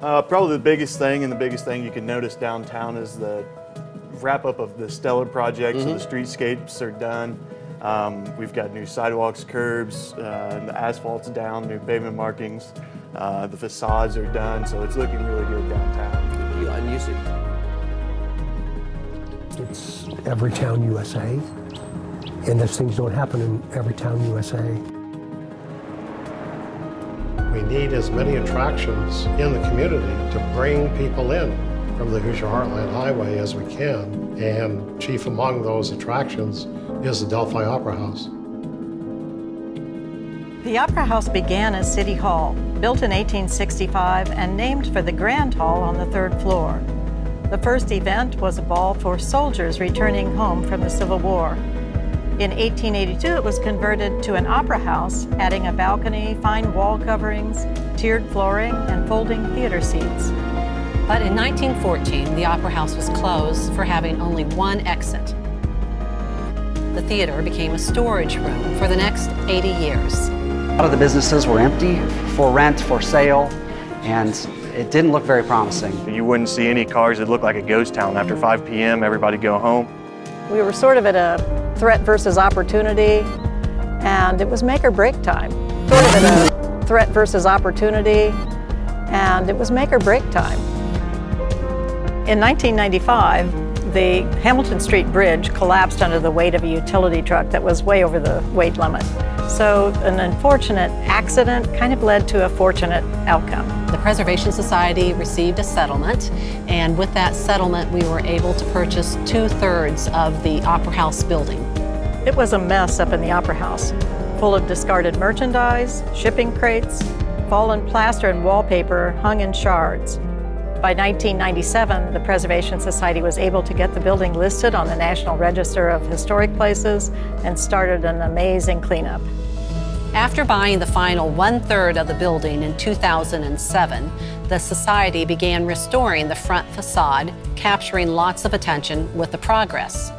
Probably the biggest thing, and the biggest thing you can notice downtown is the wrap-up of the Stellar project. So the streetscapes are done. We've got new sidewalks, curbs, and the asphalt's down, new pavement markings. The facades are done, so it's looking really good downtown. And you see, it's every town USA, and those things don't happen in every town USA. We need as many attractions in the community to bring people in from the Hoosier Heartland Highway as we can, and chief among those attractions is the Delphi Opera House. The Opera House began as City Hall, built in 1865 and named for the Grand Hall on the 3rd floor. The first event was a ball for soldiers returning home from the Civil War. In 1882, it was converted to an opera house, adding a balcony, fine wall coverings, tiered flooring, and folding theater seats. But in 1914, the Opera House was closed for having only one exit. The theater became a storage room for the next 80 years. A lot of the businesses were empty, for rent, for sale, and it didn't look very promising. You wouldn't see any cars. It looked like a ghost town. After 5 p.m., everybody go home. We were sort of at a threat versus opportunity, and it was make or break time. Sort of at a threat versus opportunity, and it was make or break time. In 1995, the Hamilton Street Bridge collapsed under the weight of a utility truck that was way over the weight limit. So an unfortunate accident kind of led to a fortunate outcome. The Preservation Society received a settlement, and with that settlement, we were able to purchase 2/3 of the Opera House building. It was a mess up in the Opera House, full of discarded merchandise, shipping crates, fallen plaster and wallpaper hung in shards. By 1997, the Preservation Society was able to get the building listed on the National Register of Historic Places and started an amazing cleanup. After buying the final 1/3 of the building in 2007, the Society began restoring the front facade, capturing lots of attention with the progress.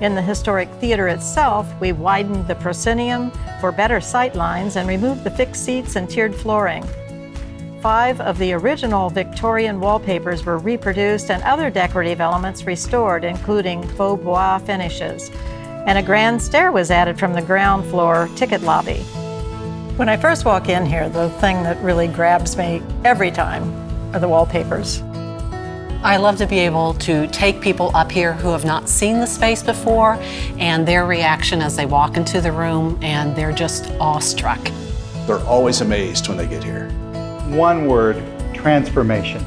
In the historic theater itself, we widened the proscenium for better sight lines and removed the fixed seats and tiered flooring. 5 of the original Victorian wallpapers were reproduced and other decorative elements restored, including faux bois finishes. And a grand stair was added from the ground floor ticket lobby. When I first walk in here, the thing that really grabs me every time are the wallpapers. I love to be able to take people up here who have not seen the space before and their reaction as they walk into the room, and they're just awestruck. They're always amazed when they get here. One word: transformation.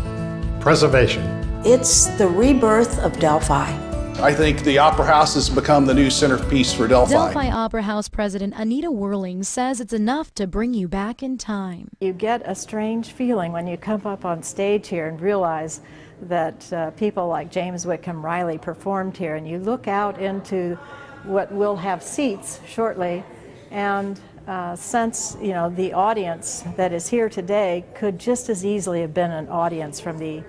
Preservation. It's the rebirth of Delphi. I think the Opera House has become the new centerpiece for Delphi. Delphi Opera House President Anita Whirling says it's enough to bring you back in time. You get a strange feeling when you come up on stage here and realize that people like James Whitcomb Riley performed here, and you look out into what will have seats shortly and sense, the audience that is here today could just as easily have been an audience from the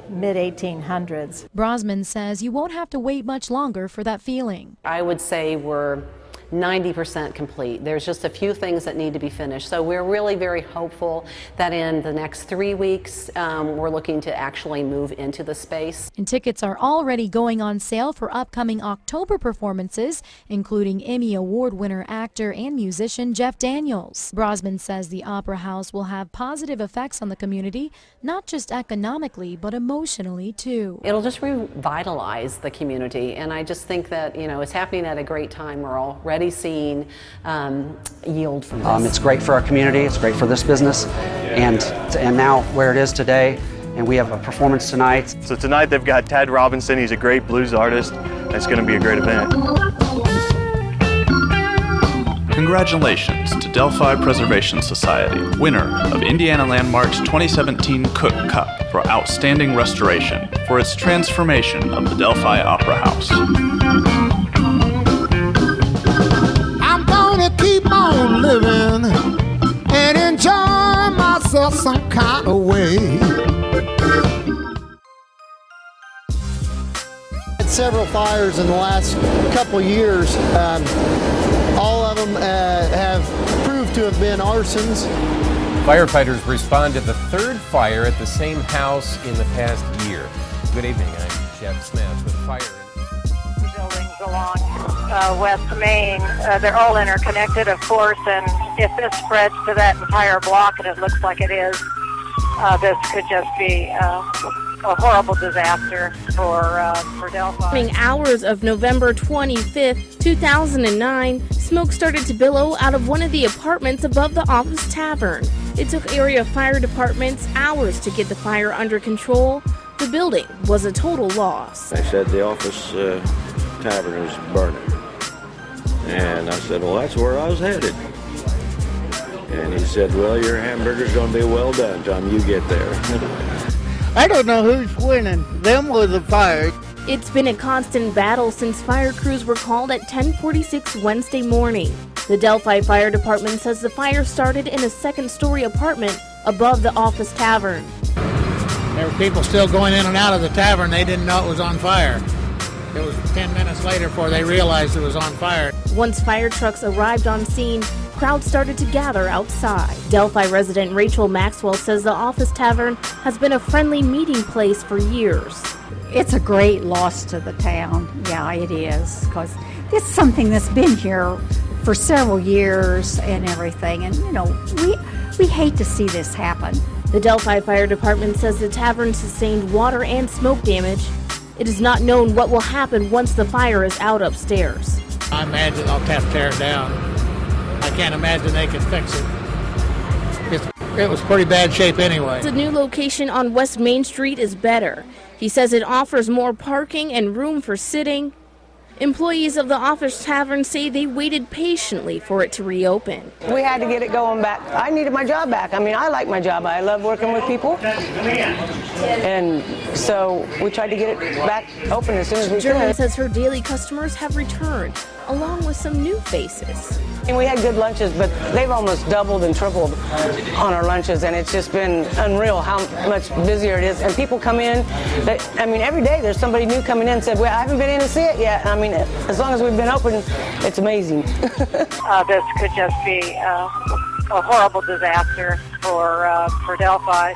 mid-1800s. Brosman says you won't have to wait much longer for that feeling. I would say we're 90% complete. There's just a few things that need to be finished. So we're really very hopeful that in the next 3 weeks, we're looking to actually move into the space. And tickets are already going on sale for upcoming October performances, including Emmy Award winner actor and musician Jeff Daniels. Brosman says the Opera House will have positive effects on the community, not just economically, but emotionally too. It'll just revitalize the community, and I just think that, it's happening at a great time. We're already seeing yield from this. It's great for our community, it's great for this business, and now where it is today, and we have a performance tonight. So tonight they've got Tad Robinson. He's a great blues artist. It's going to be a great event. Congratulations to Delphi Preservation Society, winner of Indiana Landmark's 2017 Cook Cup for outstanding restoration for its transformation of the Delphi Opera House. Keep on living and enjoy myself some kind of way. Had several fires in the last couple years. All of them have proved to have been arsons. Firefighters respond to the third fire at the same house in the past year. Good evening, I'm Jeff Smith with fire. Buildings along West Main, they're all interconnected, of course, and if this spreads to that entire block, and it looks like it is, this could just be a horrible disaster for Delphi. During hours of November 25th, 2009, smoke started to billow out of one of the apartments above the Office Tavern. It took area fire departments hours to get the fire under control. The building was a total loss. They said the Office Tavern is burning. And I said, well, that's where I was headed. And he said, well, your hamburger's going to be well done time you get there. I don't know who's winning, them or the fire. It's been a constant battle since fire crews were called at 10:46 Wednesday morning. The Delphi Fire Department says the fire started in a second-story apartment above the Office Tavern. There were people still going in and out of the tavern. They didn't know it was on fire. It was 10 minutes later before they realized it was on fire. Once fire trucks arrived on scene, crowds started to gather outside. Delphi resident Rachel Maxwell says the Office Tavern has been a friendly meeting place for years. It's a great loss to the town. Yeah, it is, because it's something that's been here for several years and everything. And, you know, we hate to see this happen. The Delphi Fire Department says the tavern sustained water and smoke damage. It is not known what will happen once the fire is out upstairs. I imagine they'll have to tear it down. I can't imagine they can fix it. It was pretty bad shape anyway. The new location on West Main Street is better. He says it offers more parking and room for sitting. Employees of the Office Tavern say they waited patiently for it to reopen. We had to get it going back. I needed my job back. I mean, I like my job. I love working with people. And so we tried to get it back open as soon as we Jeremy could. says her daily customers have returned, along with some new faces. And we had good lunches, but they've almost doubled and tripled on our lunches, and it's just been unreal how much busier it is. And people come in, every day there's somebody new coming in and said, well, I haven't been in to see it yet. I mean, as long as we've been open, it's amazing. This could just be a horrible disaster for Delphi.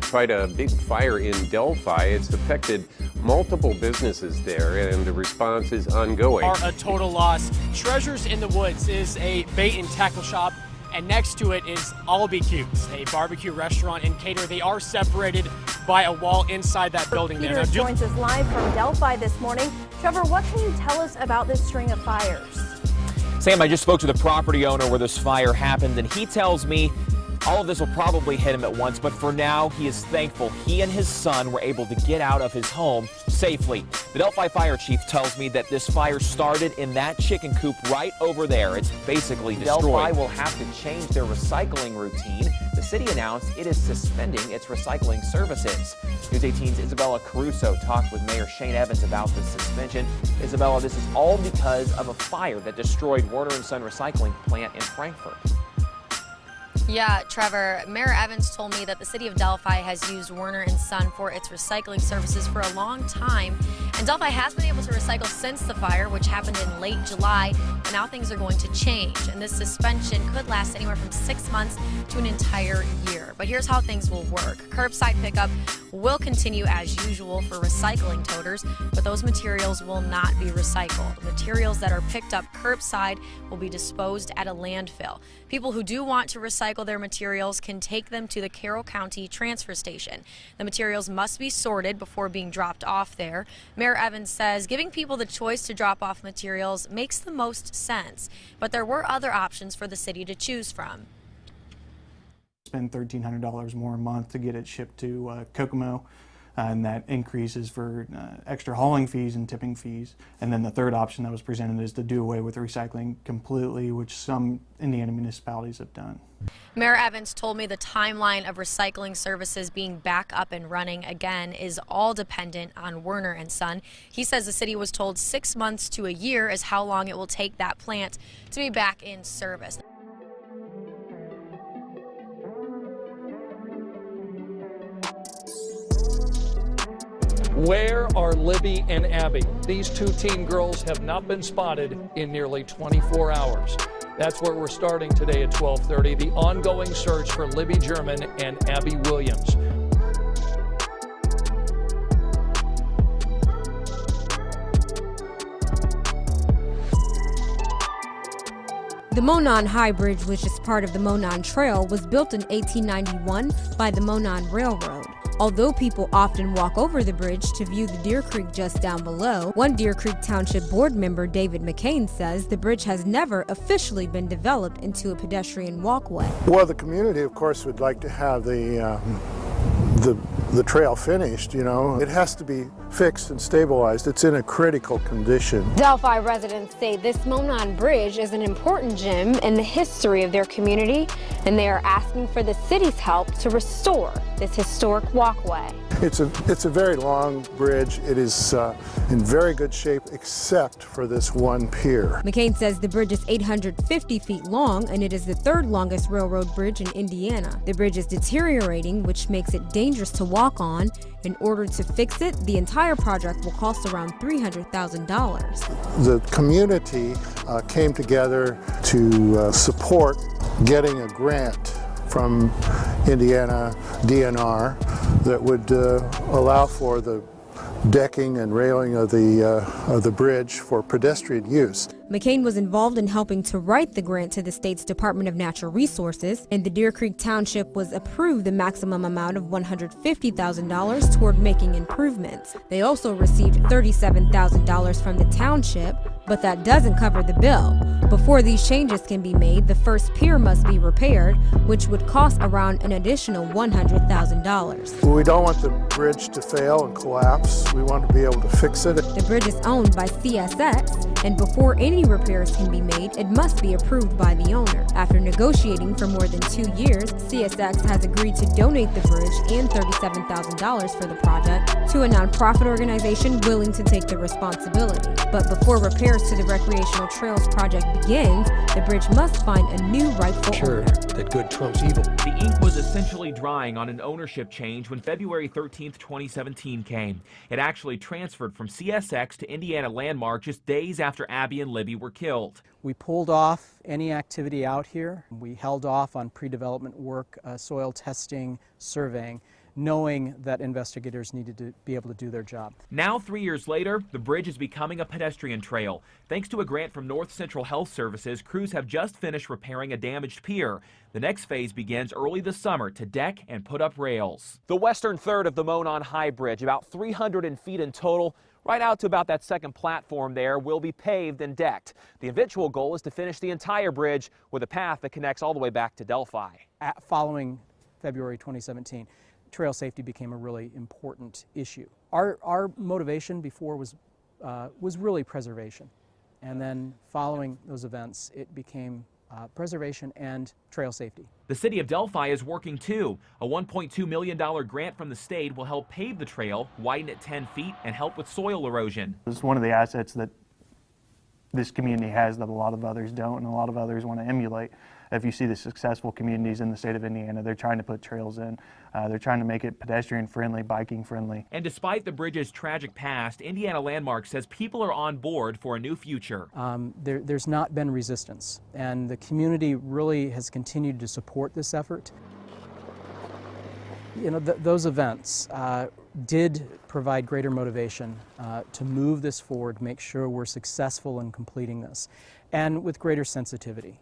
Quite a big fire in Delphi. It's affected multiple businesses there, and the response is ongoing. Are a total loss. Treasures in the Woods is a bait and tackle shop, and next to it is All BQ's, a barbecue restaurant and caterer. They are separated by a wall inside that building there. Peters joins us live from Delphi this morning. Trevor, what can you tell us about this string of fires? Sam, I just spoke to the property owner where this fire happened, and he tells me all of this will probably hit him at once, but for now, he is thankful he and his son were able to get out of his home safely. The Delphi fire chief tells me that this fire started in that chicken coop right over there. It's basically destroyed. Delphi will have to change their recycling routine. The city announced it is suspending its recycling services. News 18's Isabella Caruso talked with Mayor Shane Evans about the suspension. Isabella, this is all because of a fire that destroyed Werner & Son recycling plant in Frankfurt. Yeah, Trevor, Mayor Evans told me that the city of Delphi has used Werner & Son for its recycling services for a long time. And Delphi has been able to recycle since the fire, which happened in late July. And now things are going to change. And this suspension could last anywhere from 6 months to an entire year. But here's how things will work. Curbside pickup will continue as usual for recycling toters, but those materials will not be recycled. Materials that are picked up curbside will be disposed at a landfill. People who do want to recycle their materials can take them to the Carroll County transfer station. The materials must be sorted before being dropped off there. Mayor Evans says giving people the choice to drop off materials makes the most sense, but there were other options for the city to choose from. Spend $1,300 more a month to get it shipped to Kokomo, and that increases for extra hauling fees and tipping fees. And then the third option that was presented is to do away with recycling completely, which some Indiana municipalities have done. Mayor Evans told me the timeline of recycling services being back up and running again is all dependent on Werner & Son. He says the city was told 6 months to a year is how long it will take that plant to be back in service. Where are Libby and Abby? These two teen girls have not been spotted in nearly 24 hours. That's where we're starting today at 12:30, the ongoing search for Libby German and Abby Williams. The Monon High Bridge, which is part of the Monon Trail, was built in 1891 by the Monon Railroad. Although people often walk over the bridge to view the Deer Creek just down below, one Deer Creek Township board member, David McCain, says the bridge has never officially been developed into a pedestrian walkway. Well, the community, of course, would like to have the trail finished, you know. It has to be fixed and stabilized. It's in a critical condition. Delphi residents say this Monon Bridge is an important gem in the history of their community, and they are asking for the city's help to restore this historic walkway. It's a very long bridge. It is in very good shape except for this one pier. McCain says the bridge is 850 feet long, and it is the third longest railroad bridge in Indiana. The bridge is deteriorating, which makes it dangerous to walk on. In order to fix it, the entire project will cost around $300,000. The community came together to support getting a grant from Indiana DNR that would allow for the decking and railing of the bridge for pedestrian use. McCain was involved in helping to write the grant to the state's Department of Natural Resources, and the Deer Creek Township was approved the maximum amount of $150,000 toward making improvements. They also received $37,000 from the township, but that doesn't cover the bill. Before these changes can be made, the first pier must be repaired, which would cost around an additional $100,000. We don't want the bridge to fail and collapse. We want to be able to fix it. The bridge is owned by CSX, and before any repairs can be made, it must be approved by the owner. After negotiating for more than 2 years, CSX has agreed to donate the bridge and $37,000 for the project to a nonprofit organization willing to take the responsibility. But before repairs to the recreational trails project begins, the bridge must find a new rightful owner. That good trumps evil. The ink was essentially drying on an ownership change when February 13th, 2017 came. It actually transferred from CSX to Indiana Landmark just days after Abby and Libby were killed. We pulled off any activity out here. We held off on pre-development work, soil testing, surveying, knowing that investigators needed to be able to do their job. Now, 3 years later, the bridge is becoming a pedestrian trail. Thanks to a grant from North Central Health Services, crews have just finished repairing a damaged pier. The next phase begins early this summer to deck and put up rails. The western third of the Monon High Bridge, about 300 feet in total, right out to about that second platform there, will be paved and decked. The eventual goal is to finish the entire bridge with a path that connects all the way back to Delphi. Following February 2017, trail safety became a really important issue. Our motivation before was really preservation, and then following those events, it became preservation and trail safety. The city of Delphi is working too. A $1.2 million grant from the state will help pave the trail, widen it 10 feet, and help with soil erosion. It's one of the assets that this community has that a lot of others don't, and a lot of others want to emulate. If you see the successful communities in the state of Indiana, they're trying to put trails in. They're trying to make it pedestrian friendly, biking friendly. And despite the bridge's tragic past, Indiana Landmark says people are on board for a new future. There's not been resistance, and the community really has continued to support this effort. You know, those events did provide greater motivation to move this forward, make sure we're successful in completing this, and with greater sensitivity.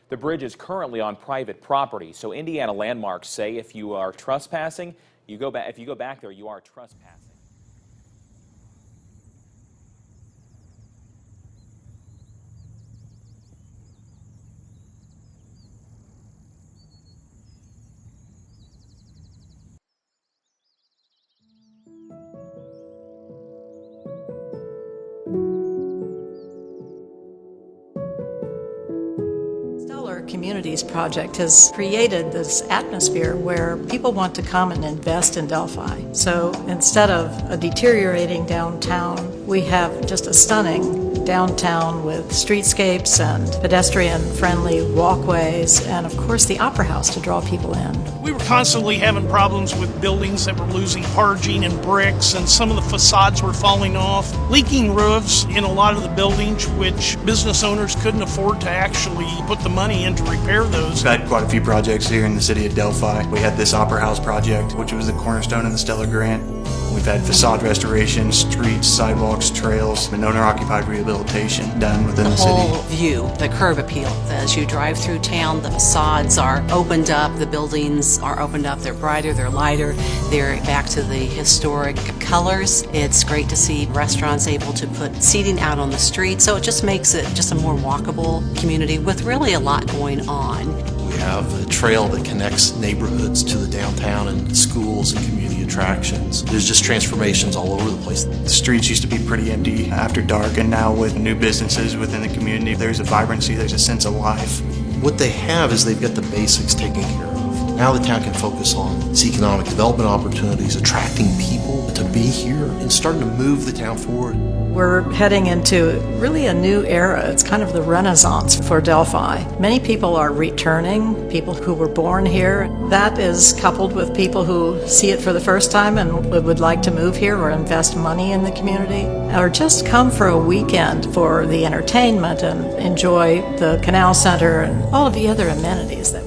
The bridge is currently on private property, so Indiana Landmarks say if you are trespassing, if you go back there, you are trespassing. Communities project has created this atmosphere where people want to come and invest in Delphi. So instead of a deteriorating downtown, we have just a stunning downtown with streetscapes and pedestrian-friendly walkways, and of course the Opera House to draw people in. We were constantly having problems with buildings that were losing parging and bricks, and some of the facades were falling off, leaking roofs in a lot of the buildings, which business owners couldn't afford to actually put the money in to repair those. We've had quite a few projects here in the city of Delphi. We had this Opera House project, which was the cornerstone of the Stellar Grant. We've had facade restoration, streets, sidewalks, trails, and owner-occupied rehabilitation done within the city. The whole view, the curb appeal. As you drive through town, the facades are opened up, the buildings are opened up, they're brighter, they're lighter, they're back to the historic colors. It's great to see restaurants able to put seating out on the street, so it just makes it just a more walkable community with really a lot going on. We have a trail that connects neighborhoods to the downtown and schools and community attractions. There's just transformations all over the place. The streets used to be pretty empty after dark, and now with new businesses within the community, there's a vibrancy, there's a sense of life. What they have is they've got the basics taken care of. Now the town can focus on its economic development opportunities, attracting people to be here and starting to move the town forward. We're heading into really a new era. It's kind of the renaissance for Delphi. Many people are returning, people who were born here. That is coupled with people who see it for the first time and would like to move here or invest money in the community, or just come for a weekend for the entertainment and enjoy the canal center and all of the other amenities that